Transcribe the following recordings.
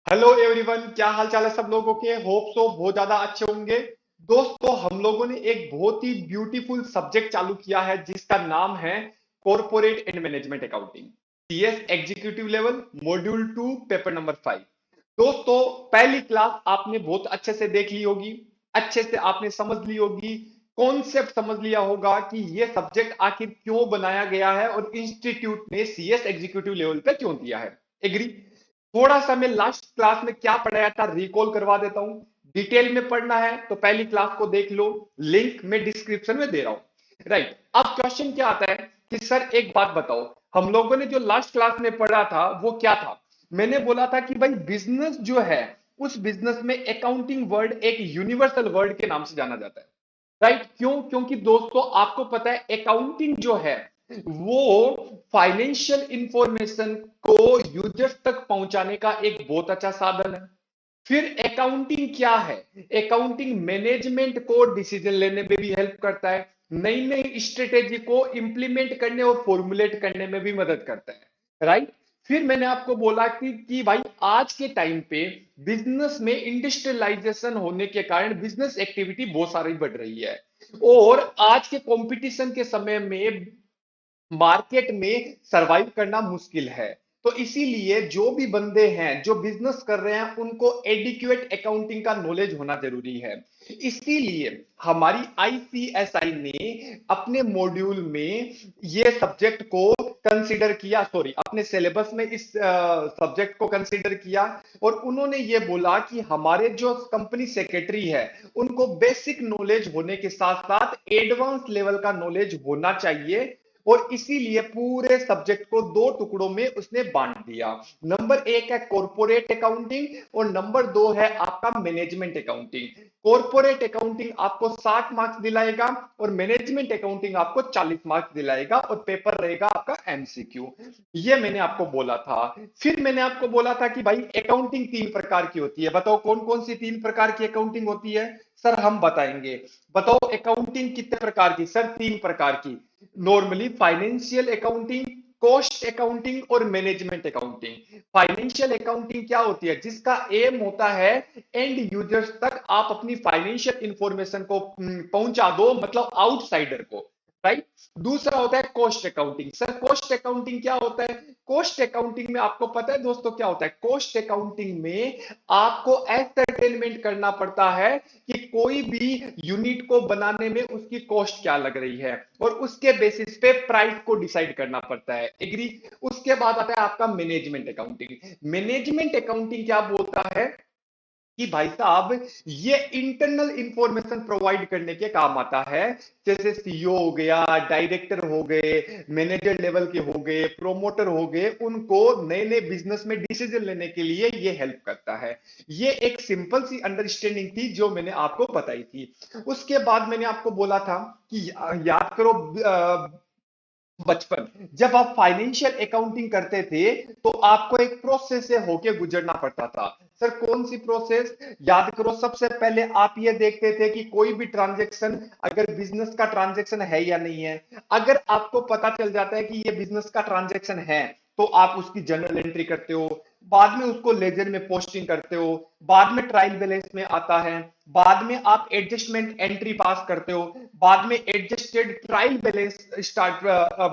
Hello everyone, क्या हाल चाल है सब लोगों के। होप सो बहुत ज्यादा अच्छे होंगे। दोस्तों, हम लोगों ने एक बहुत ही ब्यूटीफुल सब्जेक्ट चालू किया है जिसका नाम है corporate and management accounting, CS executive level, module 2, paper number 5। दोस्तों, पहली क्लास आपने बहुत अच्छे से देख ली होगी, अच्छे से आपने समझ ली होगी, कॉन्सेप्ट समझ लिया होगा कि ये सब्जेक्ट आखिर क्यों बनाया गया है और इंस्टीट्यूट ने सीएस एग्जीक्यूटिव लेवल पे क्यों दिया है। एग्री। थोड़ा सा मैं लास्ट क्लास में क्या पढ़ाया था रिकॉल करवा देता हूं। डिटेल में पढ़ना है तो पहली क्लास को देख लो, लिंक मैं डिस्क्रिप्शन में दे रहा हूं। राइट, अब क्वेश्चन क्या आता है कि सर एक बात बताओ, हम लोगों ने जो लास्ट क्लास में पढ़ा था वो क्या था। मैंने बोला था कि भाई बिजनेस जो है, उस बिजनेस में अकाउंटिंग वर्ड एक यूनिवर्सल वर्ड के नाम से जाना जाता है। राइट, क्यों? क्योंकि दोस्तों आपको पता है अकाउंटिंग जो है वो फाइनेंशियल इंफॉर्मेशन को यूजर्स तक पहुंचाने का एक बहुत अच्छा साधन है। फिर अकाउंटिंग क्या है? अकाउंटिंग मैनेजमेंट को डिसीजन लेने में भी हेल्प करता है, नई नई स्ट्रेटेजी को इंप्लीमेंट करने और फॉर्मुलेट करने में भी मदद करता है। राइट। फिर मैंने आपको बोला कि भाई आज के टाइम पे बिजनेस में इंडस्ट्रियलाइजेशन होने के कारण बिजनेस एक्टिविटी बहुत सारी बढ़ रही है, और आज के कंपटीशन के समय में मार्केट में सरवाइव करना मुश्किल है। तो इसीलिए जो भी बंदे हैं जो बिजनेस कर रहे हैं उनको एडिक्वेट अकाउंटिंग का नॉलेज होना जरूरी है। इसीलिए हमारी आईसीएसआई ने अपने मॉड्यूल में ये सब्जेक्ट को कंसीडर किया, सॉरी अपने सिलेबस में इस सब्जेक्ट को कंसीडर किया। और उन्होंने ये बोला कि हमारे जो कंपनी सेक्रेटरी है उनको बेसिक नॉलेज होने के साथ साथ एडवांस लेवल का नॉलेज होना चाहिए। और इसीलिए पूरे सब्जेक्ट को दो टुकड़ों में उसने बांट दिया। नंबर एक है कॉर्पोरेट अकाउंटिंग और नंबर दो है आपका मैनेजमेंट अकाउंटिंग। कॉर्पोरेट अकाउंटिंग आपको 60 मार्क्स दिलाएगा और मैनेजमेंट अकाउंटिंग आपको 40 मार्क्स दिलाएगा, और पेपर रहेगा आपका एमसीक्यू। ये मैंने आपको बोला था। फिर मैंने आपको बोला था कि भाई अकाउंटिंग तीन प्रकार की होती है, बताओ कौन कौन सी तीन प्रकार की अकाउंटिंग होती है। सर हम बताएंगे। बताओ अकाउंटिंग कितने प्रकार की? सर तीन प्रकार की। Normally financial accounting, cost accounting और मैनेजमेंट अकाउंटिंग। फाइनेंशियल अकाउंटिंग क्या होती है? जिसका एम होता है एंड यूजर्स तक आप अपनी फाइनेंशियल इंफॉर्मेशन को पहुंचा दो, मतलब आउटसाइडर को। राइट। दूसरा होता है cost accounting. Sir cost accounting क्या होता है? कॉस्ट अकाउंटिंग में आपको पता है दोस्तों क्या होता है? कॉस्ट अकाउंटिंग में आपको एसरटेनमेंट करना पड़ता है कि कोई भी यूनिट को बनाने में उसकी कॉस्ट क्या लग रही है, और उसके बेसिस पे प्राइस को डिसाइड करना पड़ता है। एग्री। उसके बाद आता है आपका मैनेजमेंट अकाउंटिंग। मैनेजमेंट अकाउंटिंग क्या बोलता है कि भाई साहब ये इंटरनल इंफॉर्मेशन प्रोवाइड करने के काम आता है। जैसे सीईओ हो गया, डायरेक्टर हो गए, मैनेजर लेवल के हो गए, प्रोमोटर हो गए, उनको नए नए बिजनेस में डिसीजन लेने के लिए ये हेल्प करता है। ये एक सिंपल सी अंडरस्टैंडिंग थी जो मैंने आपको बताई थी। उसके बाद मैंने आपको बोला था कि याद करो, बचपन जब आप फाइनेंशियल अकाउंटिंग करते थे तो आपको एक प्रोसेस से होके गुजरना पड़ता था। सर कौन सी प्रोसेस? याद करो, सबसे पहले आप ये देखते थे कि कोई भी ट्रांजैक्शन अगर बिजनेस का ट्रांजैक्शन है या नहीं है। अगर आपको पता चल जाता है कि ये बिजनेस का ट्रांजैक्शन है तो आप उसकी जर्नल एंट्री करते हो, बाद में उसको लेजर में पोस्टिंग करते हो, बाद में ट्रायल बैलेंस में आता है, बाद में आप एडजस्टमेंट एंट्री पास करते हो, बाद में एडजस्टेड ट्रायल बैलेंस स्टार्ट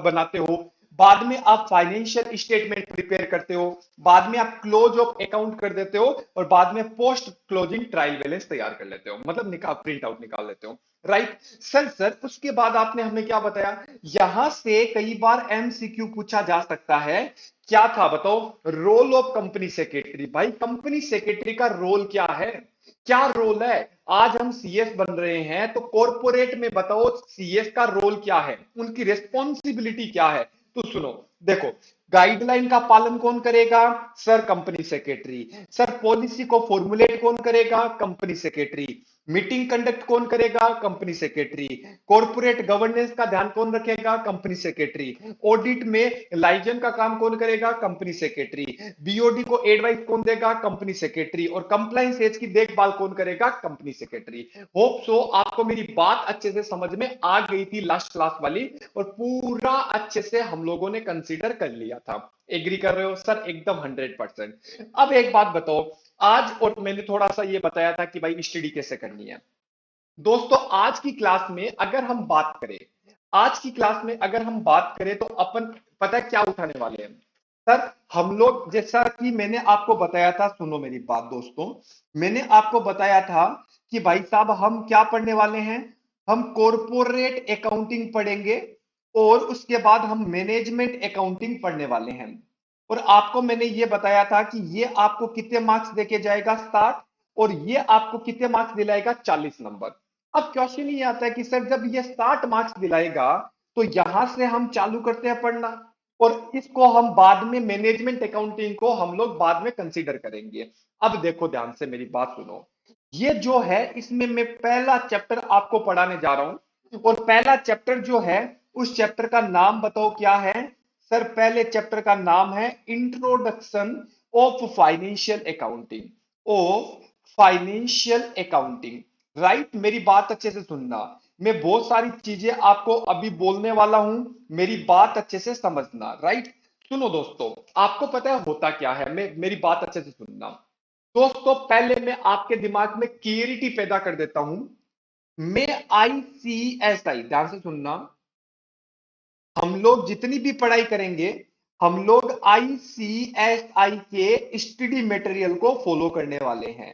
बनाते हो, बाद में आप फाइनेंशियल स्टेटमेंट प्रिपेयर करते हो, बाद में आप क्लोज ऑफ अकाउंट कर देते हो, और बाद में पोस्ट क्लोजिंग ट्रायल बैलेंस तैयार कर लेते हो, मतलब निकाल प्रिंट आउट निकाल लेते हो। राइट। सर उसके बाद आपने हमें क्या बताया? यहां से कई बार एमसीक्यू पूछा जा सकता है। क्या था बताओ? Role of company secretary. भाई कंपनी सेक्रेटरी का रोल क्या है? क्या रोल है? आज हम सीएस बन रहे हैं तो कॉर्पोरेट में बताओ सीएस का रोल क्या है, उनकी रेस्पॉन्सिबिलिटी क्या है। तो सुनो, देखो, गाइडलाइन का पालन कौन करेगा? Sir company secretary. Sir policy को फॉर्मुलेट कौन करेगा? Company secretary. मीटिंग कंडक्ट कौन करेगा? Company secretary. कॉर्पोरेट गवर्नेंस का ध्यान कौन रखेगा? Company secretary. ऑडिट में लाइजन का काम कौन करेगा? Company secretary. बीओडी को एडवाइस कौन देगा? Company secretary. और कंप्लायंस एज की देखभाल कौन करेगा? Company secretary. होप सो आपको मेरी बात अच्छे से समझ में आ गई थी लास्ट क्लास वाली, और पूरा अच्छे से हम लोगों ने कंसीडर कर लिया था। एग्री कर रहे हो? सर एकदम 100%। अब एक बात बताओ, आज, और मैंने थोड़ा सा ये बताया था कि भाई स्टडी कैसे करनी है। दोस्तों आज की क्लास में अगर हम बात करें, आज की क्लास में अगर हम बात करें तो अपन पता है क्या उठाने वाले हैं। सर हम लोग, जैसा कि मैंने आपको बताया था, सुनो मेरी बात दोस्तों, मैंने आपको बताया था कि भाई साहब हम क्या पढ़ने वाले हैं, हम कॉरपोरेट अकाउंटिंग पढ़ेंगे और उसके बाद हम मैनेजमेंट अकाउंटिंग पढ़ने वाले हैं। और आपको मैंने ये बताया था कि ये आपको कितने मार्क्स देके जाएगा, 60, और ये आपको कितने मार्क्स दिलाएगा, 40 नंबर। अब क्वेश्चन ये आता है कि सर जब ये 60 मार्क्स दिलाएगा तो यहां से हम चालू करते हैं पढ़ना, और इसको हम बाद में मैनेजमेंट अकाउंटिंग को हम लोग बाद में कंसीडर करेंगे। अब देखो ध्यान से मेरी बात सुनो, ये जो है इसमें मैं पहला चैप्टर आपको पढ़ाने जा रहा हूं, और पहला चैप्टर जो है उस चैप्टर का नाम बताओ क्या है। सर पहले चैप्टर का नाम है introduction of financial accounting, of financial accounting. Right, मेरी बात अच्छे से सुनना, मैं बहुत सारी चीजें आपको अभी बोलने वाला हूं, मेरी बात अच्छे से समझना। राइट, सुनो दोस्तों, आपको पता है होता क्या है, मैं मेरी बात अच्छे से सुनना। दोस्तों पहले मैं आपके दिमाग में क्लियरिटी पैदा कर देता हूं। मैं ICSI, ध्यान से सुनना, हम लोग जितनी भी पढ़ाई करेंगे हम लोग ICSI के स्टडी मटेरियल को फॉलो करने वाले हैं।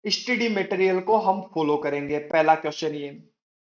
स्टडी मटेरियल को हम फॉलो करेंगे। पहला क्वेश्चन ये,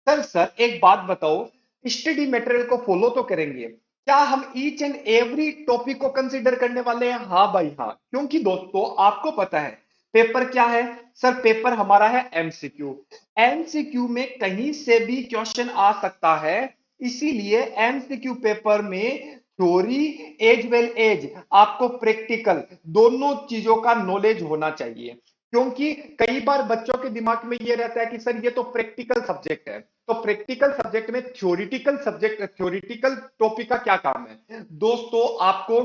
सर एक बात बताओ, स्टडी मटेरियल को फॉलो तो करेंगे, क्या हम ईच एंड एवरी टॉपिक को कंसीडर करने वाले हैं? हाँ भाई हाँ, क्योंकि दोस्तों आपको पता है पेपर क्या है। सर पेपर हमारा है एमसीक्यू। एमसीक्यू में कहीं से भी क्वेश्चन आ सकता है, इसीलिए एमसीक्यू पेपर में थ्योरी एज वेल एज आपको प्रैक्टिकल दोनों चीजों का नॉलेज होना चाहिए। क्योंकि कई बार बच्चों के दिमाग में ये रहता है कि सर ये तो प्रैक्टिकल सब्जेक्ट है, तो प्रैक्टिकल सब्जेक्ट में थ्योरेटिकल सब्जेक्ट, थ्योरेटिकल टॉपिक का क्या काम है। दोस्तों आपको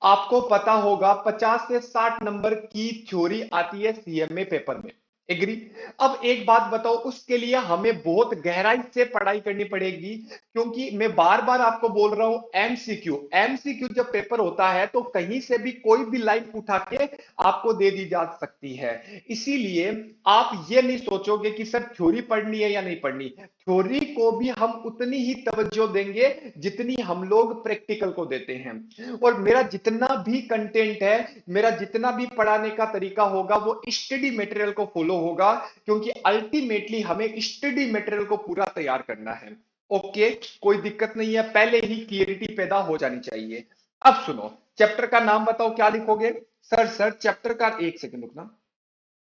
आपको पता होगा 50 से 60 नंबर की थ्योरी आती है सीएमए पेपर में। एग्री। अब एक बात बताओ, उसके लिए हमें बहुत गहराई से पढ़ाई करनी पड़ेगी, क्योंकि मैं बार बार आपको बोल रहा हूं एमसीक्यू, एमसीक्यू जब पेपर होता है तो कहीं से भी कोई भी लाइन उठा के आपको दे दी जा सकती है। इसीलिए आप ये नहीं सोचोगे कि सर थ्योरी पढ़नी है या नहीं पढ़नी, थ्योरी को भी हम उतनी ही तवज्जो देंगे जितनी हम लोग प्रैक्टिकल को देते हैं। और मेरा जितना भी कंटेंट है, मेरा जितना भी पढ़ाने का तरीका होगा वो स्टडी मटेरियल को फॉलो होगा, क्योंकि अल्टीमेटली हमें स्टडी मटेरियल को पूरा तैयार करना है। ओके, कोई दिक्कत नहीं है, पहले ही क्लियरिटी पैदा हो जानी चाहिए। अब सुनो, चैप्टर का नाम बताओ क्या लिखोगे। सर चैप्टर का, एक सेकंड रुकना,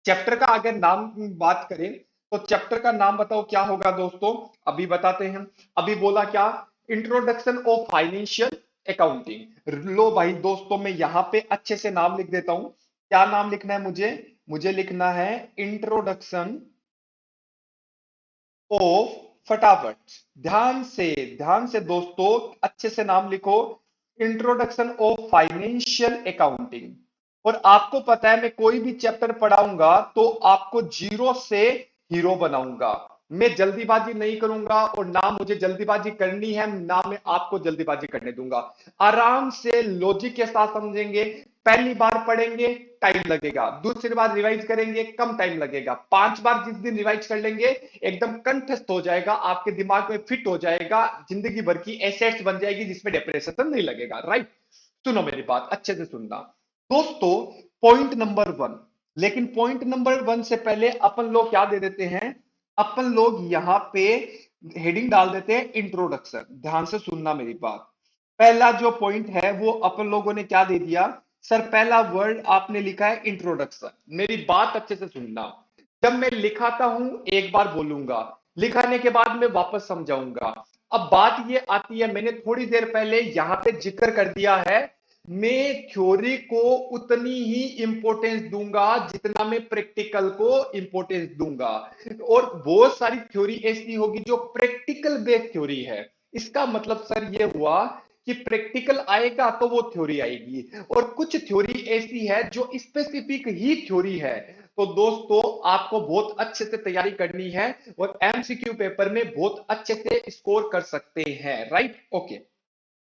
चैप्टर का अगर नाम की बात करें तो चैप्टर का नाम बताओ क्या होगा दोस्तों, अभी बताते हैं। अभी बोला क्या, इंट्रोडक्शन ऑफ फाइनेंशियल अकाउंटिंग। लो भाई दोस्तों, मैं यहां पे अच्छे से नाम लिख देता हूं। क्या नाम लिखना है मुझे, मुझे लिखना है इंट्रोडक्शन ऑफ, फटाफट, ध्यान से दोस्तों अच्छे से नाम लिखो, इंट्रोडक्शन ऑफ फाइनेंशियल अकाउंटिंग। और आपको पता है मैं कोई भी चैप्टर पढ़ाऊंगा तो आपको जीरो से हीरो बनाऊंगा। मैं जल्दीबाजी नहीं करूंगा, और ना मुझे जल्दीबाजी करनी है, ना मैं आपको जल्दीबाजी करने दूंगा। आराम से लॉजिक के साथ समझेंगे। पहली बार पढ़ेंगे टाइम लगेगा, दूसरी बार रिवाइज करेंगे कम टाइम लगेगा, 5 बार जिस दिन रिवाइज कर लेंगे एकदम कंठस्थ हो जाएगा, आपके दिमाग में फिट हो जाएगा, जिंदगी भर की एसेट्स बन जाएगी जिसमें डिप्रेशन नहीं लगेगा। राइट, सुनो मेरी बात अच्छे से सुनना दोस्तों। पॉइंट नंबर 1, लेकिन पॉइंट नंबर 1 से पहले अपन लोग क्या दे देते हैं, अपन लोग यहां पे हेडिंग डाल देते हैं इंट्रोडक्शन। ध्यान से सुनना मेरी बात, पहला जो पॉइंट है वो अपन लोगों ने क्या दे दिया। सर पहला वर्ड आपने लिखा है इंट्रोडक्शन। मेरी बात अच्छे से सुनना, जब मैं लिखाता हूं एक बार बोलूंगा, लिखाने के बाद मैं वापस समझाऊंगा। अब बात ये आती है, मैंने थोड़ी देर पहले यहां पे जिक्र कर दिया है, मैं थ्योरी को उतनी ही इंपॉर्टेंस दूंगा जितना मैं प्रैक्टिकल को इंपॉर्टेंस दूंगा। और बहुत सारी थ्योरी ऐसी होगी जो प्रैक्टिकल बेस्ड थ्योरी है। इसका मतलब सर ये हुआ कि प्रैक्टिकल आएगा तो वो थ्योरी आएगी, और कुछ थ्योरी ऐसी है जो स्पेसिफिक ही थ्योरी है। तो दोस्तों आपको बहुत अच्छे से तैयारी करनी है, और एमसीक्यू पेपर में बहुत अच्छे से स्कोर कर सकते हैं। राइट, ओके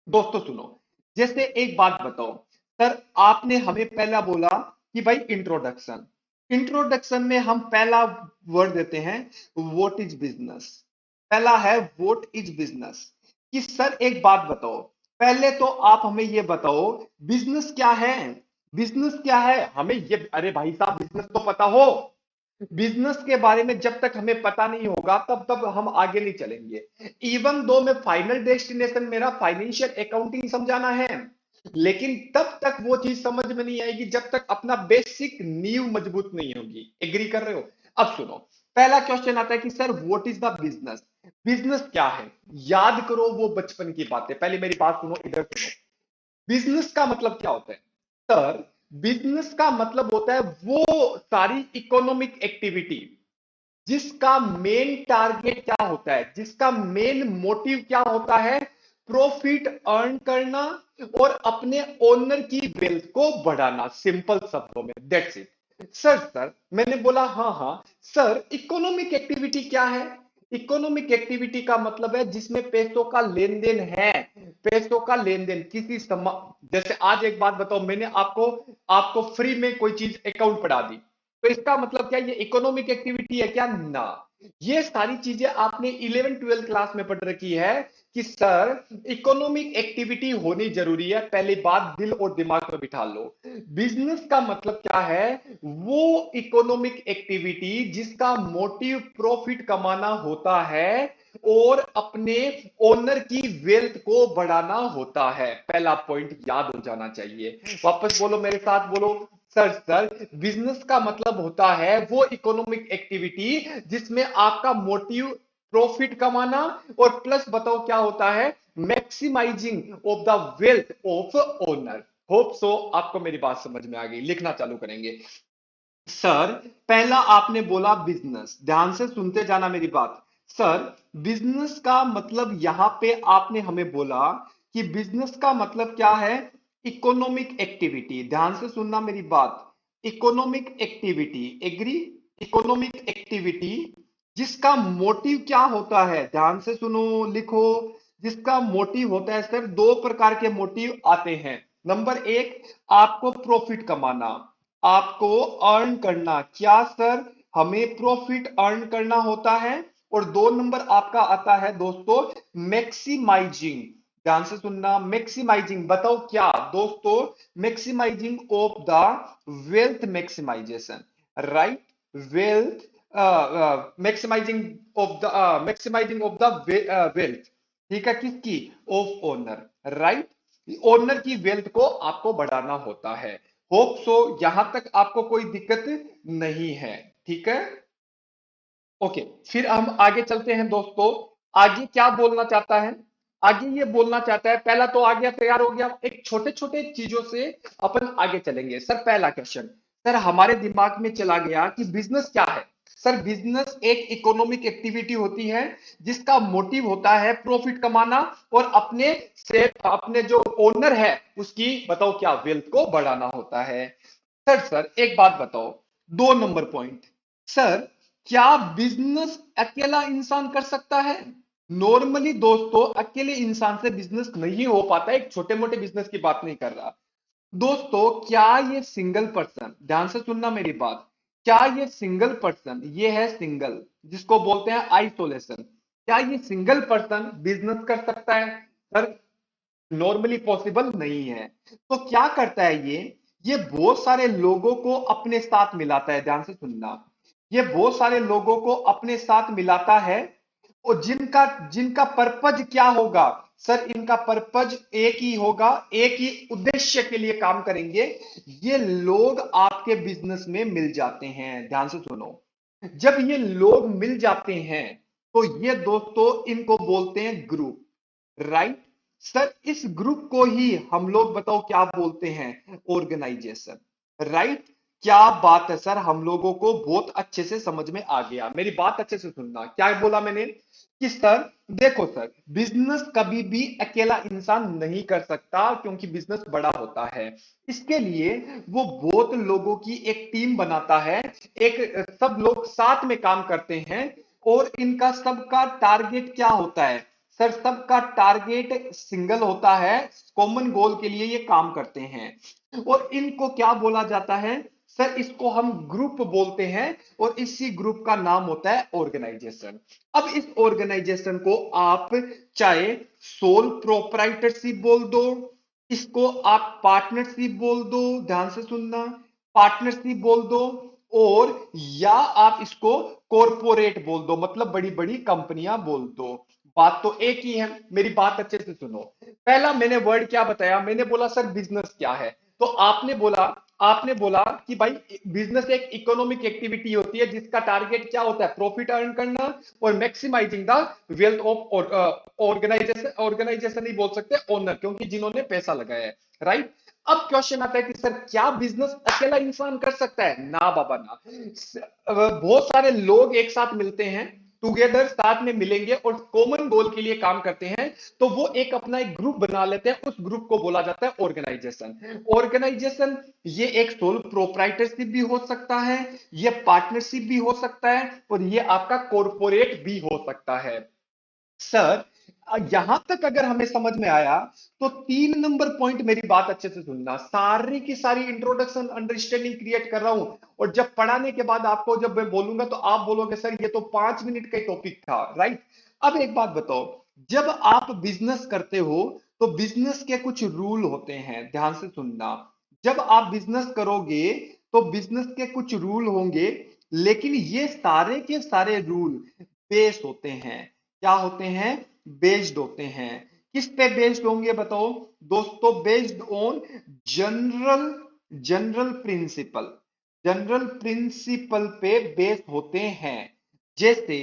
दोस्तों सुनो, जैसे एक बात बताओ, सर आपने हमें पहला बोला कि भाई इंट्रोडक्शन। इंट्रोडक्शन में हम पहला वर्ड देते हैं व्हाट इज बिजनेस। पहला है व्हाट इज बिजनेस। कि सर एक बात बताओ, पहले तो आप हमें ये बताओ बिजनेस क्या है। बिजनेस क्या है हमें ये, अरे भाई साहब बिजनेस तो पता हो। बिजनेस के बारे में जब तक हमें पता नहीं होगा तब तक हम आगे नहीं चलेंगे। इवन दो मैं फाइनल डेस्टिनेशन मेरा फाइनेंशियल अकाउंटिंग समझाना है, लेकिन तब तक वो चीज समझ में नहीं आएगी जब तक अपना बेसिक नींव मजबूत नहीं होगी। एग्री कर रहे हो? अब सुनो, पहला क्वेश्चन आता है कि sir what is the business. Business क्या है? याद करो वो बचपन की बातें, पहले मेरी बात सुनो, इधर सुनो। बिजनेस का मतलब क्या होता है सर? बिजनेस का मतलब होता है वो सारी इकोनॉमिक एक्टिविटी जिसका मेन टारगेट क्या होता है, जिसका मेन मोटिव क्या होता है, प्रॉफिट अर्न करना और अपने ओनर की वेल्थ को बढ़ाना। सिंपल शब्दों में, दैट्स इट। सर मैंने बोला हाँ हाँ। सर इकोनॉमिक एक्टिविटी क्या है? इकोनॉमिक एक्टिविटी का मतलब है जिसमें पैसों का लेन देन है। पैसों का लेन देन किसी जैसे आज एक बात बताओ, मैंने आपको आपको फ्री में कोई चीज अकाउंट पढ़ा दी, तो इसका मतलब क्या ये इकोनॉमिक एक्टिविटी है क्या? ना। ये सारी चीजें आपने 11 12 क्लास में पढ़ रखी है कि सर इकोनॉमिक एक्टिविटी होनी जरूरी है। पहली बात दिल और दिमाग में बिठा लो। बिजनेस का मतलब क्या है? वो इकोनॉमिक एक्टिविटी जिसका मोटिव प्रॉफिट कमाना होता है और अपने ओनर की वेल्थ को बढ़ाना होता है। पहला पॉइंट याद हो जाना चाहिए। वापस बोलो मेरे साथ, बोलो। सर बिजनेस का मतलब होता है वो इकोनॉमिक एक्टिविटी जिसमें आपका मोटिव प्रॉफिट कमाना और प्लस बताओ क्या होता है, maximising of the wealth of owner. Hope so आपको मेरी बात समझ में आ गई। लिखना चालू करेंगे। सर पहला आपने बोला बिजनेस, ध्यान से सुनते जाना मेरी बात। सर बिजनेस का मतलब यहां पे आपने हमें बोला कि बिजनेस का मतलब क्या है? Economic activity. ध्यान से सुनना मेरी बात। Economic activity, agree? Economic activity जिसका मोटिव क्या होता है, ध्यान से सुनो, लिखो। जिसका मोटिव होता है सर, दो प्रकार के मोटिव आते हैं। नंबर एक, आपको प्रॉफिट कमाना, आपको अर्न करना। क्या सर? हमें प्रॉफिट अर्न करना होता है। और दो नंबर आपका आता है दोस्तों मैक्सिमाइजिंग। ध्यान से सुनना, मैक्सिमाइजिंग बताओ क्या दोस्तों? Maximising of the wealth, maximisation, right? Wealth, maximising of the maximising of the wealth, ठीक है, किसकी? Of owner, right? ओनर की वेल्थ को आपको बढ़ाना होता है। होप सो यहां तक आपको कोई दिक्कत नहीं है, ठीक है? ओके, फिर हम आगे चलते हैं दोस्तों। आगे क्या बोलना चाहता है? आगे ये बोलना चाहता है, पहला तो आ गया, तैयार हो गया। एक छोटे छोटे चीजों से अपन आगे चलेंगे। सर पहला क्वेश्चन, सर हमारे दिमाग में चला गया कि बिजनेस क्या है। सर बिजनेस एक इकोनॉमिक एक्टिविटी होती है जिसका मोटिव होता है प्रॉफिट कमाना और अपने से अपने जो ओनर है उसकी बताओ क्या, वेल्थ को बढ़ाना होता है। सर एक बात बताओ, 2 नंबर पॉइंट। सर क्या बिजनेस अकेला इंसान कर सकता है? नॉर्मली दोस्तों अकेले इंसान से बिजनेस नहीं हो पाता। एक छोटे मोटे बिजनेस की बात नहीं कर रहा दोस्तों। क्या ये सिंगल पर्सन, ध्यान से सुनना मेरी बात, क्या ये सिंगल पर्सन, ये है सिंगल, जिसको बोलते हैं आइसोलेशन, क्या ये सिंगल पर्सन बिजनेस कर सकता है? सर नॉर्मली पॉसिबल नहीं है। तो क्या करता है ये बहुत सारे लोगों को अपने साथ मिलाता है। ध्यान से सुनना, ये बहुत सारे लोगों को अपने साथ मिलाता है और जिनका जिनका पर्पज क्या होगा? सर इनका पर्पज एक ही होगा, एक ही उद्देश्य के लिए काम करेंगे। ये लोग आपके बिजनेस में मिल जाते हैं। ध्यान से सुनो, जब ये लोग मिल जाते हैं तो ये दोस्तों इनको बोलते हैं ग्रुप, राइट? सर इस ग्रुप को ही हम लोग बताओ क्या बोलते हैं? Organisation, right? क्या बात है सर, हम लोगों को बहुत अच्छे से समझ में आ गया। मेरी बात अच्छे से सुनना, क्या बोला मैंने कि सर देखो सर, बिजनेस कभी भी अकेला इंसान नहीं कर सकता क्योंकि बिजनेस बड़ा होता है। इसके लिए वो बहुत लोगों की एक टीम बनाता है, एक सब लोग साथ में काम करते हैं और इनका सबका टारगेट क्या होता है? सर सबका टारगेट सिंगल होता है, कॉमन गोल के लिए ये काम करते हैं और इनको क्या बोला जाता है? सर इसको हम ग्रुप बोलते हैं और इसी ग्रुप का नाम होता है ऑर्गेनाइजेशन। अब इस ऑर्गेनाइजेशन को आप चाहे सोल प्रोप्राइटरशिप बोल दो, इसको आप पार्टनरशिप बोल दो, ध्यान से सुनना, पार्टनरशिप बोल दो, और या आप इसको कॉरपोरेट बोल दो, मतलब बड़ी बड़ी कंपनियां बोल दो। बात तो एक ही है, मेरी बात अच्छे से सुनो। पहला मैंने वर्ड क्या बताया, मैंने बोला सर बिजनेस क्या है, तो आपने बोला कि भाई बिजनेस एक इकोनॉमिक एक्टिविटी होती है जिसका टारगेट क्या होता है, प्रॉफिट अर्न करना और maximising the wealth of organisation. Organisation ही बोल सकते हैं ओनर, क्योंकि जिन्होंने पैसा लगाया है, राइट। अब क्वेश्चन आता है कि सर क्या बिजनेस अकेला इंसान कर सकता है? ना बाबा ना। बहुत सारे लोग एक साथ मिलते हैं, टुगेदर साथ में मिलेंगे और कॉमन गोल के लिए काम करते हैं, तो वो एक अपना एक ग्रुप बना लेते हैं, उस ग्रुप को बोला जाता है ऑर्गेनाइजेशन। ऑर्गेनाइजेशन ये एक सोल प्रोप्राइटरशिप भी हो सकता है, ये पार्टनरशिप भी हो सकता है, और ये आपका कॉरपोरेट भी हो सकता है। सर यहां तक अगर हमें समझ में आया, तो 3 नंबर पॉइंट मेरी बात अच्छे से सुनना, सारी की सारी इंट्रोडक्शन अंडरस्टैंडिंग क्रिएट कर रहा हूं, और जब पढ़ाने के बाद आपको जब मैं बोलूंगा तो आप बोलोगे सर ये तो 5 मिनट का टॉपिक था, राइट। अब एक बात बताओ, जब आप बिजनेस करते हो तो बिजनेस के कुछ रूल होते हैं, ध्यान से सुनना। जब आप बिजनेस करोगे तो बिजनेस के कुछ रूल होंगे, लेकिन ये सारे के सारे रूल बेस होते हैं। क्या होते हैं? बेस्ड होते हैं। किस पे बेस्ड होंगे बताओ दोस्तों? Based on general general principle. General principle पे बेस होते हैं। जैसे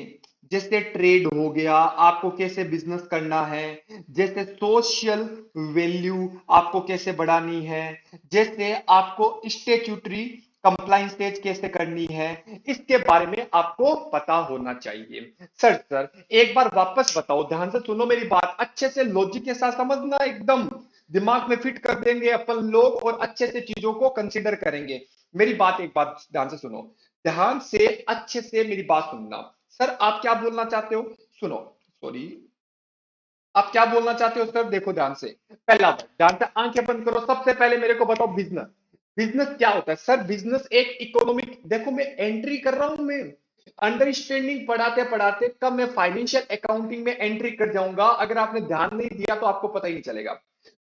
जैसे ट्रेड हो गया, आपको कैसे बिजनेस करना है, जैसे सोशल वैल्यू आपको कैसे बढ़ानी है, जैसे आपको स्टेट्यूटरी कंप्लाइंसेज कैसे करनी है, इसके बारे में आपको पता होना चाहिए। सर एक बार वापस बताओ, ध्यान से सुनो मेरी बात, अच्छे से लॉजिक के साथ समझना, एकदम दिमाग में फिट कर देंगे अपन लोग और अच्छे से चीजों को कंसीडर करेंगे। मेरी बात एक बात ध्यान से सुनो, ध्यान से अच्छे से मेरी बात सुनना। सर आप क्या बोलना चाहते हो? सुनो, सॉरी, आप क्या बोलना चाहते हो सर? देखो ध्यान से, पहला वर्ड ध्यान से, आंखें बंद करो, सबसे पहले मेरे को बताओ बिजनेस। बिजनेस क्या होता है? सर बिजनेस एक इकोनॉमिक, देखो मैं एंट्री कर रहा हूं, मैं अंडरस्टैंडिंग पढ़ाते पढ़ाते कब मैं फाइनेंशियल अकाउंटिंग में एंट्री कर जाऊंगा, अगर आपने ध्यान नहीं दिया तो आपको पता ही नहीं चलेगा।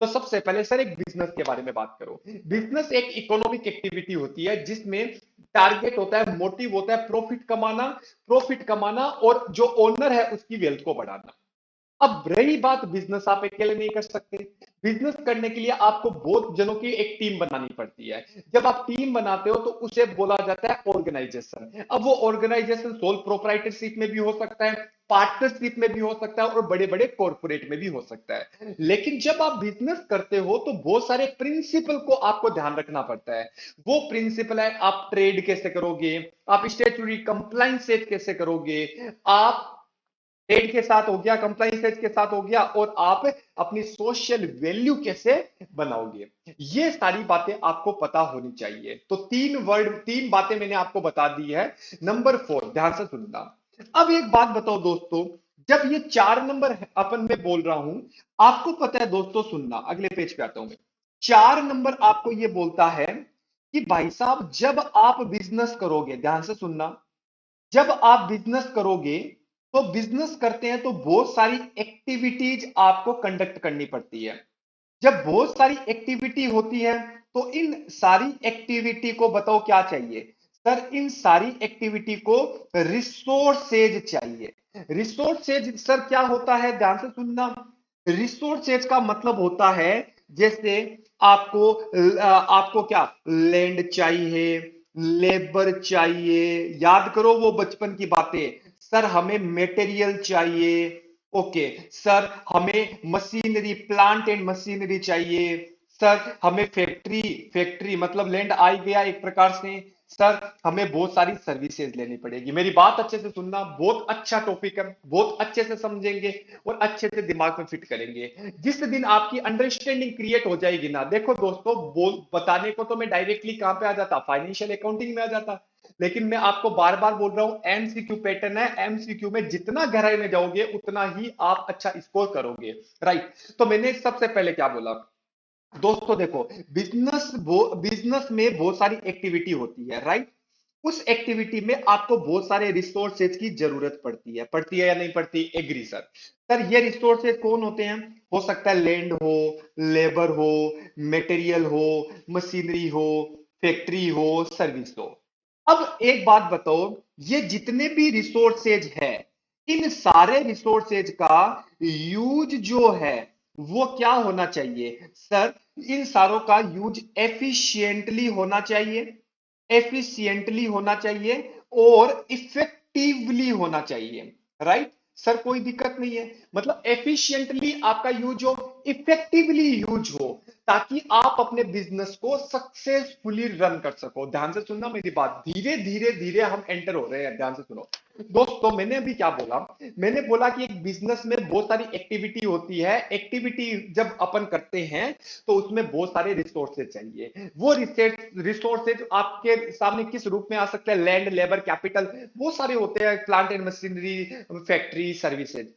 तो सबसे पहले सर एक बिजनेस के बारे में बात करो। बिजनेस एक इकोनॉमिक एक्टिविटी होती है जिसमें टारगेट होता है, मोटिव होता है प्रॉफिट कमाना, प्रॉफिट कमाना और जो ओनर है उसकी वेल्थ को बढ़ाना। अब रही बात, बिजनेस आप अकेले नहीं कर सकते। बिजनेस करने के लिए आपको बहुत जनों की एक टीम बनानी पड़ती है। जब आप टीम बनाते हो तो उसे बोला जाता है ऑर्गेनाइजेशन। अब वो ऑर्गेनाइजेशन सोल प्रोप्राइटरशिप में भी हो सकता है, पार्टनरशिप में भी हो सकता है, और बड़े बड़े कॉर्पोरेट में भी हो सकता है। लेकिन जब आप बिजनेस करते हो तो बहुत सारे प्रिंसिपल को आपको ध्यान रखना पड़ता है। वो प्रिंसिपल है, आप ट्रेड कैसे करोगे, आप स्टेट्यूटरी कंप्लाइंस कैसे करोगे, आप ट्रेड के साथ हो गया, कंप्लाइंस के साथ हो गया, और आप अपनी सोशल वैल्यू कैसे बनाओगे, ये सारी बातें आपको पता होनी चाहिए। तो 3 वर्ड, 3 बातें मैंने आपको बता दी है। नंबर 4 ध्यान से सुनना। अब एक बात बताओ दोस्तों, जब ये 4 नंबर अपन में बोल रहा हूं, आपको पता है दोस्तों, सुनना, अगले पेज पे आता हूं मैं। 4 नंबर आपको ये बोलता है कि भाई साहब जब आप बिजनेस करोगे, ध्यान से सुनना, जब आप बिजनेस करोगे तो बिजनेस करते हैं तो बहुत सारी एक्टिविटीज आपको कंडक्ट करनी पड़ती है। जब बहुत सारी एक्टिविटी होती है तो इन सारी एक्टिविटी को बताओ क्या चाहिए? सर इन सारी एक्टिविटी को रिसोर्सेज चाहिए। रिसोर्सेज सर क्या होता है? ध्यान से सुनना। रिसोर्सेज का मतलब होता है, जैसे आपको क्या लैंड चाहिए, लेबर चाहिए, याद करो वो बचपन की बातें। सर हमें मटेरियल चाहिए, ओके सर हमें मशीनरी, प्लांट एंड मशीनरी चाहिए, सर हमें फैक्ट्री, फैक्ट्री मतलब लैंड आ गया एक प्रकार से, सर हमें बहुत सारी सर्विसेज लेनी पड़ेगी। मेरी बात अच्छे से सुनना, बहुत अच्छा टॉपिक है, बहुत अच्छे से समझेंगे और अच्छे से दिमाग में फिट करेंगे। जिस दिन आपकी अंडरस्टैंडिंग क्रिएट हो जाएगी ना, देखो दोस्तों, बोल बताने को तो मैं डायरेक्टली कहां पे आ जाता, फाइनेंशियल अकाउंटिंग में आ जाता, लेकिन मैं आपको बार बार बोल रहा हूं एमसीक्यू पैटर्न है, एमसीक्यू में जितना गहराई में जाओगे उतना ही आप अच्छा स्कोर करोगे, राइट। तो मैंने सबसे पहले क्या बोला, दोस्तों देखो, बिजनेस में बहुत सारी एक्टिविटी होती है, राइट? उस एक्टिविटी में आपको बहुत सारे रिसोर्सेज की जरूरत पड़ती है या नहीं पड़ती? Agree sir. सर ये रिसोर्सेज कौन होते हैं? हो सकता है लैंड हो, लेबर हो, मटेरियल हो, मशीनरी हो, फैक्ट्री हो, सर्विस हो। अब एक बात बताओ, ये जितने भी रिसोर्सेज है, इन सारे रिसोर्सेज का यूज जो है वो क्या होना चाहिए सर? इन सारों का यूज एफिशिएंटली होना चाहिए, एफिशिएंटली होना चाहिए और इफेक्टिवली होना चाहिए, राइट? सर कोई दिक्कत नहीं है, मतलब एफिशिएंटली आपका यूज हो, इफेक्टिवली यूज हो, ताकि आप अपने बिजनेस को सक्सेसफुली रन कर सको। ध्यान से सुनना मेरी बात, धीरे धीरे धीरे हम एंटर हो रहे हैं, ध्यान से सुनो। दोस्तों मैंने अभी क्या बोला? मैंने बोला कि एक बिजनेस में बहुत सारी एक्टिविटी होती है, एक्टिविटी जब अपन करते हैं तो उसमें बहुत सारे रिसोर्सेज चाहिए। वो रिसोर्सेज आपके सामने किस रूप में आ सकते हैं? लैंड, लेबर, कैपिटल, बहुत सारे होते हैं, plant and machinery, factory, services.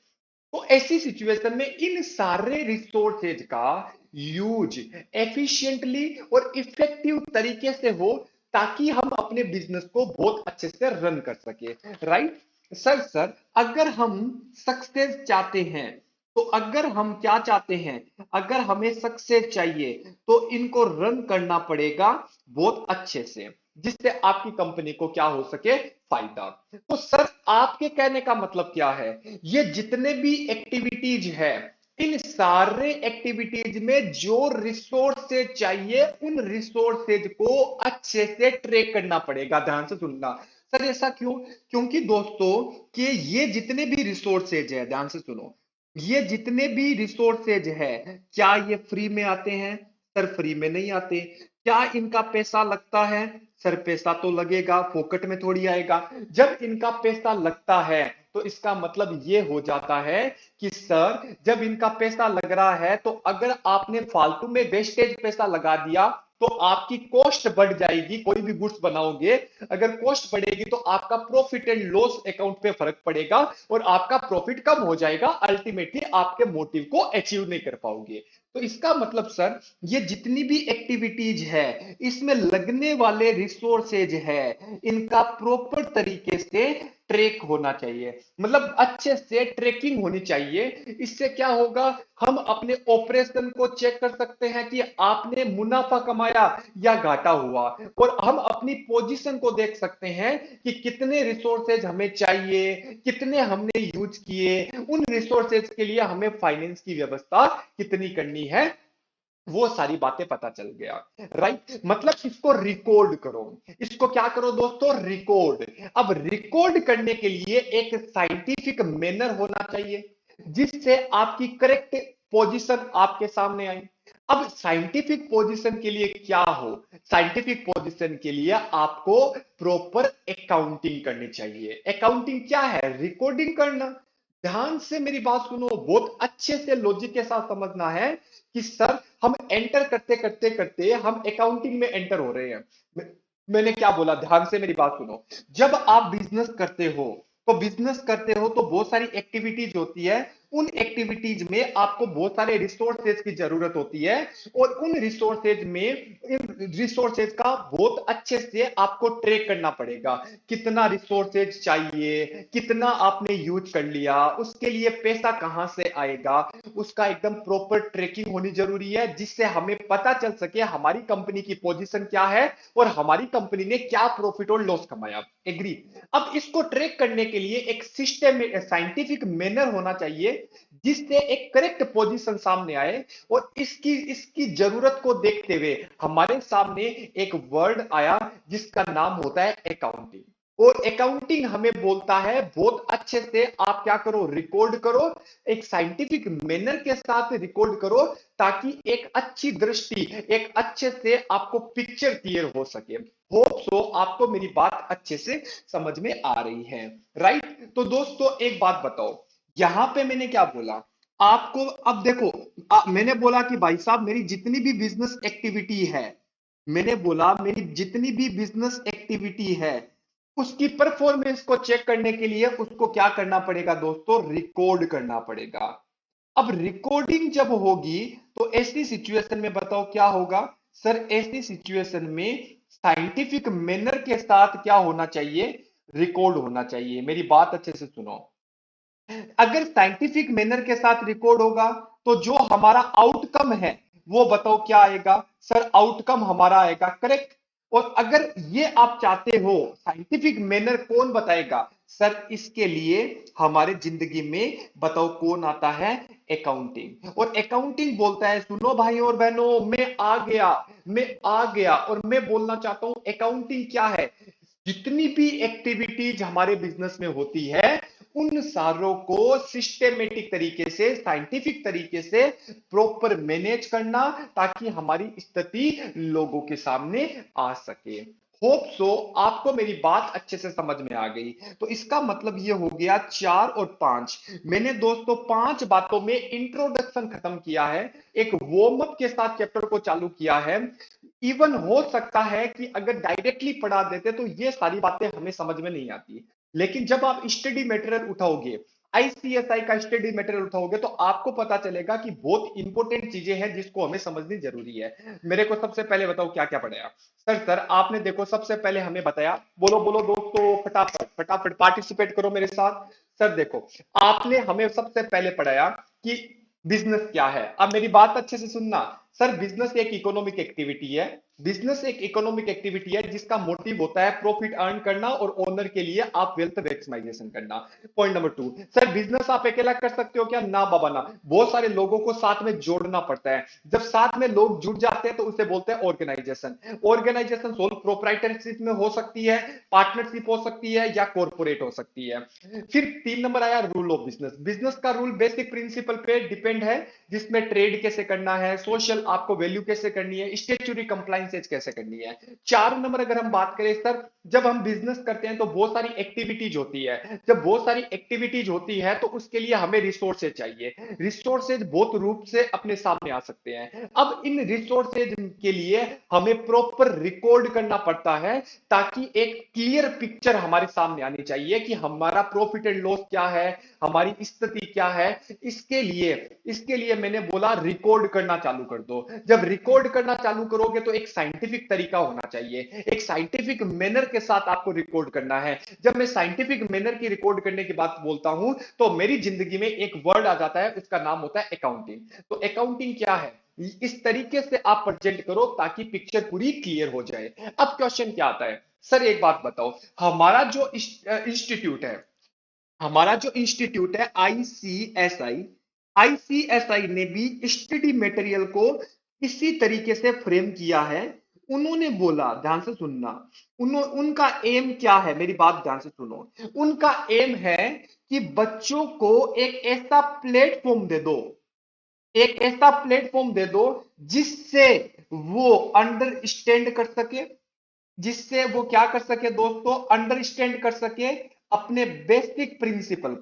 तो ऐसी सिचुएशन में इन सारे रिसोर्सेज का यूज एफिशिएंटली और इफेक्टिव तरीके से हो, ताकि हम अपने बिजनेस को बहुत अच्छे से रन कर सके, राइट? सर अगर हम सक्सेस चाहते हैं, तो अगर हम क्या चाहते हैं, अगर हमें सक्सेस चाहिए तो इनको रन करना पड़ेगा बहुत अच्छे से, जिससे आपकी कंपनी को क्या हो सके? फायदा। तो सर आपके कहने का मतलब क्या है? ये जितने भी एक्टिविटीज है, इन सारे एक्टिविटीज में जो रिसोर्सेज चाहिए, उन रिसोर्सेज को अच्छे से ट्रैक करना पड़ेगा। ध्यान से सुनना सर, ऐसा क्यों? क्योंकि दोस्तों कि ये जितने भी रिसोर्सेज है, ध्यान से सुनो, ये जितने भी रिसोर्सेज है, क्या ये फ्री में आते हैं? सर फ्री में नहीं आते। क्या इनका पैसा लगता है? सर पैसा तो लगेगा, फोकट में थोड़ी आएगा। जब इनका पैसा लगता है तो इसका मतलब ये हो जाता है कि सर जब इनका पैसा लग रहा है, तो अगर आपने फालतू में वेस्टेज पैसा लगा दिया तो आपकी कॉस्ट बढ़ जाएगी। कोई भी गुड्स बनाओगे, अगर कॉस्ट बढ़ेगी तो आपका प्रॉफिट एंड लॉस अकाउंट पे फर्क पड़ेगा और आपका प्रॉफिट कम हो जाएगा, अल्टीमेटली आपके मोटिव को अचीव नहीं कर पाओगे। तो इसका मतलब सर, ये जितनी भी एक्टिविटीज है, इसमें लगने वाले रिसोर्सेज है, इनका प्रॉपर तरीके से ट्रैक होना चाहिए, मतलब अच्छे से ट्रैकिंग होनी चाहिए। इससे क्या होगा? हम अपने ऑपरेशन को चेक कर सकते हैं कि आपने मुनाफा कमाया या घाटा हुआ, और हम अपनी पोजीशन को देख सकते हैं कि कितने रिसोर्सेज हमें चाहिए, कितने हमने यूज किए, उन रिसोर्सेज के लिए हमें फाइनेंस की व्यवस्था कितनी करनी है, वो सारी बातें पता चल गया, राइट? मतलब इसको रिकॉर्ड करो, इसको क्या करो दोस्तों? रिकॉर्ड। अब रिकॉर्ड करने के लिए एक साइंटिफिक मैनर होना चाहिए, जिससे आपकी करेक्ट पोजीशन आपके सामने आई। अब साइंटिफिक पोजीशन के लिए क्या हो? साइंटिफिक पोजीशन के लिए आपको प्रॉपर अकाउंटिंग करनी चाहिए। अकाउंटिंग क्या है? रिकॉर्डिंग करना। ध्यान से मेरी बात सुनो, बहुत अच्छे से लॉजिक के साथ समझना है कि सर हम एंटर करते करते करते हम अकाउंटिंग में एंटर हो रहे हैं। मैंने क्या बोला? ध्यान से मेरी बात सुनो। जब आप बिजनेस करते हो, तो बिजनेस करते हो तो बहुत सारी एक्टिविटीज होती है, उन एक्टिविटीज में आपको बहुत सारे रिसोर्सेज की जरूरत होती है, और उन रिसोर्सेज में, इन रिसोर्सेज का बहुत अच्छे से आपको ट्रैक करना पड़ेगा। कितना रिसोर्सेज चाहिए, कितना आपने यूज कर लिया, उसके लिए पैसा कहां से आएगा, उसका एकदम प्रॉपर ट्रैकिंग होनी जरूरी है, जिससे हमें पता चल सके हमारी कंपनी की पोजीशन क्या है और हमारी कंपनी ने क्या प्रॉफिट और लॉस कमाया। एग्री? अब इसको ट्रैक करने के लिए एक सिस्टम, साइंटिफिक मैनर होना चाहिए, जिससे एक करेक्ट पोजीशन सामने आए। और इसकी इसकी जरूरत को देखते हुए हमारे सामने एक वर्ड आया, जिसका नाम होता है अकाउंटिंग। और अकाउंटिंग हमें बोलता है बहुत अच्छे से आप क्या करो? रिकॉर्ड करो, एक साइंटिफिक मैनर के साथ रिकॉर्ड करो, ताकि एक अच्छी दृष्टि, एक अच्छे से आपको पिक्चर क्लियर हो सके। होप सो आपको मेरी बात अच्छे से समझ में आ रही है, राइट? तो दोस्तों एक बात बताओ, यहां पे मैंने क्या बोला आपको? अब देखो, मैंने बोला कि भाई साहब मेरी जितनी भी बिजनेस एक्टिविटी है, मैंने बोला मेरी जितनी भी बिजनेस एक्टिविटी है, उसकी परफॉर्मेंस को चेक करने के लिए उसको क्या करना पड़ेगा दोस्तों? रिकॉर्ड करना पड़ेगा। अब रिकॉर्डिंग जब होगी तो ऐसी सिचुएशन में बताओ क्या होगा। सर ऐसी सिचुएशन में साइंटिफिक मैनर के साथ क्या होना चाहिए, रिकॉर्ड होना चाहिए। मेरी बात अच्छे से सुनो। अगर साइंटिफिक मैनर के साथ रिकॉर्ड होगा तो जो हमारा आउटकम है वो बताओ क्या आएगा। सर आउटकम हमारा आएगा करेक्ट। और अगर ये आप चाहते हो साइंटिफिक मैनर कौन बताएगा, सर इसके लिए हमारे जिंदगी में बताओ कौन आता है, अकाउंटिंग। और अकाउंटिंग बोलता है सुनो भाई और बहनों, मैं आ गया और मैं बोलना चाहता हूं अकाउंटिंग क्या है। जितनी भी एक्टिविटीज हमारे बिजनेस में होती है उन सारों को सिस्टेमेटिक तरीके से, साइंटिफिक तरीके से प्रॉपर मैनेज करना, ताकि हमारी स्थिति लोगों के सामने आ सके। होप सो आपको मेरी बात अच्छे से समझ में आ गई। तो इसका मतलब ये हो गया 4 और 5। मैंने दोस्तों 5 बातों में इंट्रोडक्शन खत्म किया है, एक वार्म अप के साथ चैप्टर को चालू किया है। इवन हो सकता है कि अगर डायरेक्टली पढ़ा देते तो ये सारी बातें हमें समझ में नहीं आती, लेकिन जब आप स्टडी मटेरियल उठाओगे, आईसीएसआई का स्टडी मटेरियल उठाओगे, तो आपको पता चलेगा कि बहुत इंपॉर्टेंट चीजें हैं जिसको हमें समझनी जरूरी है। मेरे को सबसे पहले बताओ क्या क्या पढ़ाया। सर आपने देखो सबसे पहले हमें बताया, बोलो बोलो दोस्तों, फटाफट फटाफट पार्टिसिपेट करो मेरे साथ। सर देखो आपने हमें सबसे पहले पढ़ाया कि बिजनेस क्या है। अब मेरी बात अच्छे से सुनना। सर बिजनेस एक इकोनॉमिक एक्टिविटी है, बिजनेस एक इकोनॉमिक एक्टिविटी है जिसका मोटिव होता है प्रॉफिट अर्न करना और ओनर के लिए आप वेल्थ मैक्सिमाइजेशन करना। पॉइंट नंबर 2, सर बिजनेस आप अकेला कर सकते हो क्या, ना बाबा ना, बहुत सारे लोगों को साथ में जोड़ना पड़ता है। जब साथ में लोग जुड़ जाते हैं तो उसे बोलते हैं ऑर्गेनाइजेशन। ऑर्गेनाइजेशन सोल प्रोप्राइटरशिप में हो सकती है, पार्टनरशिप हो सकती है, या कॉर्पोरेट हो सकती है। फिर 3 नंबर आया रूल ऑफ बिजनेस। बिजनेस का रूल बेसिक प्रिंसिपल पे डिपेंड है, जिसमें ट्रेड कैसे करना है, सोशल आपको वैल्यू कैसे करनी है, स्टेचुरी कंप्लाइंसेज कैसे करनी है। 4 नंबर अगर हम बात करें सर, जब हम बिजनेस करते हैं तो बहुत सारी एक्टिविटीज होती है। जब बहुत सारी एक्टिविटीज होती है तो उसके लिए हमें रिसोर्सेज चाहिए। रिसोर्सेज बहुत रूप से अपने सामने आ सकते हैं। अब इन रिसोर्सेज के लिए हमें प्रॉपर रिकॉर्ड करना पड़ता है, ताकि एक क्लियर पिक्चर हमारे सामने आनी चाहिए कि हमारा प्रॉफिट एंड लॉस क्या है, हमारी स्थिति क्या है। इसके लिए मैंने बोला रिकॉर्ड करना चालू कर दो। जब रिकॉर्ड करना चालू करोगे तो एक साइंटिफिक तरीका होना चाहिए, एक साइंटिफिक मैनर के साथ आपको रिकॉर्ड करना है। जब मैं साइंटिफिक मैनर की रिकॉर्ड करने की बात बोलता हूं तो मेरी जिंदगी में एक वर्ड आ जाता है, उसका नाम होता है अकाउंटिंग। तो अकाउंटिंग क्या है, इस तरीके से आप प्रेजेंट करो ताकि पिक्चर पूरी क्लियर हो जाए। अब क्वेश्चन क्या आता है, सर एक बात बताओ, हमारा जो इंस्टीट्यूट है, आईसीएसआई, आईसीएसआई ने भी स्टडी मटेरियल को इसी तरीके से फ्रेम किया है। उन्होंने बोला, ध्यान से सुनना, उनका एम क्या है, मेरी बात ध्यान से सुनो। उनका एम है कि बच्चों को एक ऐसा प्लेटफॉर्म दे दो, एक ऐसा प्लेटफॉर्म दे दो जिससे वो अंडरस्टैंड कर सके, जिससे वो क्या कर सके दोस्तों, अंडरस्टैंड कर सके अपने बेसिक प्रिंसिपल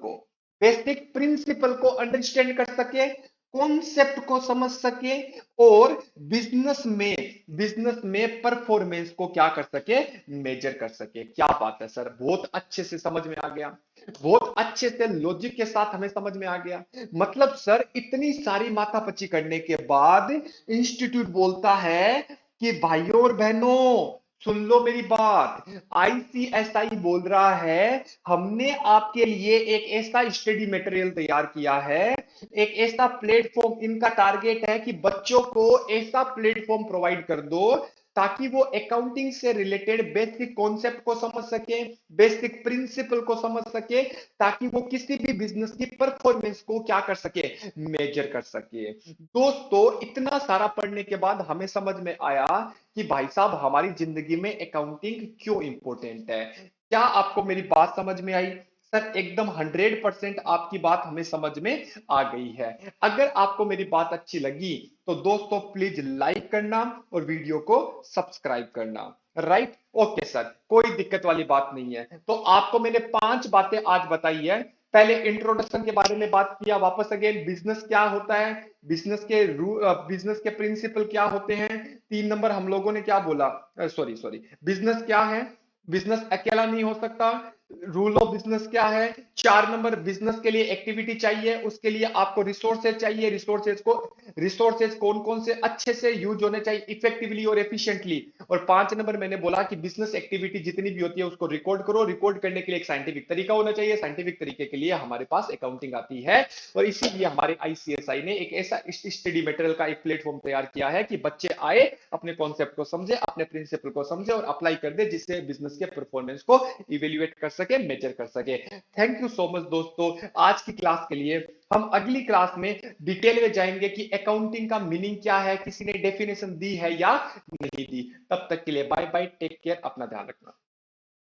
को अंडरस्टैंड कर सके, कॉन्सेप्ट को समझ सके, और बिजनेस में परफॉर्मेंस को क्या कर सके, मेजर कर सके। क्या बात है सर, बहुत अच्छे से समझ में आ गया, बहुत अच्छे से लॉजिक के साथ हमें समझ में आ गया। मतलब सर इतनी सारी माथापच्ची करने के बाद इंस्टीट्यूट बोलता है कि भाइयों और बहनों सुन लो मेरी बात, आईसीएसआई बोल रहा है हमने आपके लिए एक ऐसा स्टडी मटेरियल तैयार किया है, एक ऐसा प्लेटफॉर्म, इनका टारगेट है कि बच्चों को ऐसा प्लेटफॉर्म प्रोवाइड कर दो ताकि वो अकाउंटिंग से रिलेटेड बेसिक कॉन्सेप्ट को समझ सके, बेसिक प्रिंसिपल को समझ सके, ताकि वो किसी भी बिजनेस की परफॉर्मेंस को क्या कर सके, मेजर कर सके। दोस्तों इतना सारा पढ़ने के बाद हमें समझ में आया कि भाई साहब हमारी जिंदगी में अकाउंटिंग क्यों इंपॉर्टेंट है। क्या आपको मेरी बात समझ में आई। सर एकदम 100% आपकी बात हमें समझ में आ गई है। अगर आपको मेरी बात अच्छी लगी तो दोस्तों प्लीज लाइक करना और वीडियो को सब्सक्राइब करना। राइट, ओके सर, कोई दिक्कत वाली बात नहीं है। तो आपको मैंने 5 बातें आज बताई है। पहले इंट्रोडक्शन के बारे में बात किया, वापस अगेन बिजनेस क्या होता है, बिजनेस के प्रिंसिपल क्या होते हैं। 3 नंबर हम लोगों ने क्या बोला, सॉरी सॉरी, बिजनेस क्या है, बिजनेस अकेला नहीं हो सकता। रूल ऑफ बिजनेस क्या है, 4 नंबर बिजनेस के लिए एक्टिविटी चाहिए, उसके लिए आपको रिसोर्सेज चाहिए, रिसोर्सेज कौन कौन से अच्छे से यूज होने चाहिए इफेक्टिवली और एफिशिएंटली। और 5 नंबर मैंने बोला कि बिजनेस एक्टिविटी जितनी भी होती है उसको रिकॉर्ड करो, रिकॉर्ड करने के लिए एक साइंटिफिक तरीका होना चाहिए, साइंटिफिक तरीके के लिए हमारे पास अकाउंटिंग आती है। और इसीलिए हमारे आईसीएसआई ने एक ऐसा स्टडी मटेरियल का एक प्लेटफॉर्म तैयार किया है कि बच्चे आए, अपने कॉन्सेप्ट को समझे, अपने प्रिंसिपल को समझे और अप्लाई कर दे, जिससे बिजनेस के परफॉर्मेंस को इवेल्युएट कर सके, मेजर कर सके। थैंक यू सो मच दोस्तों आज की क्लास के लिए। हम अगली क्लास में डिटेल में जाएंगे कि अकाउंटिंग का मीनिंग क्या है, किसी ने डेफिनेशन दी है या नहीं दी। तब तक के लिए बाय बाय, टेक केयर, अपना ध्यान रखना।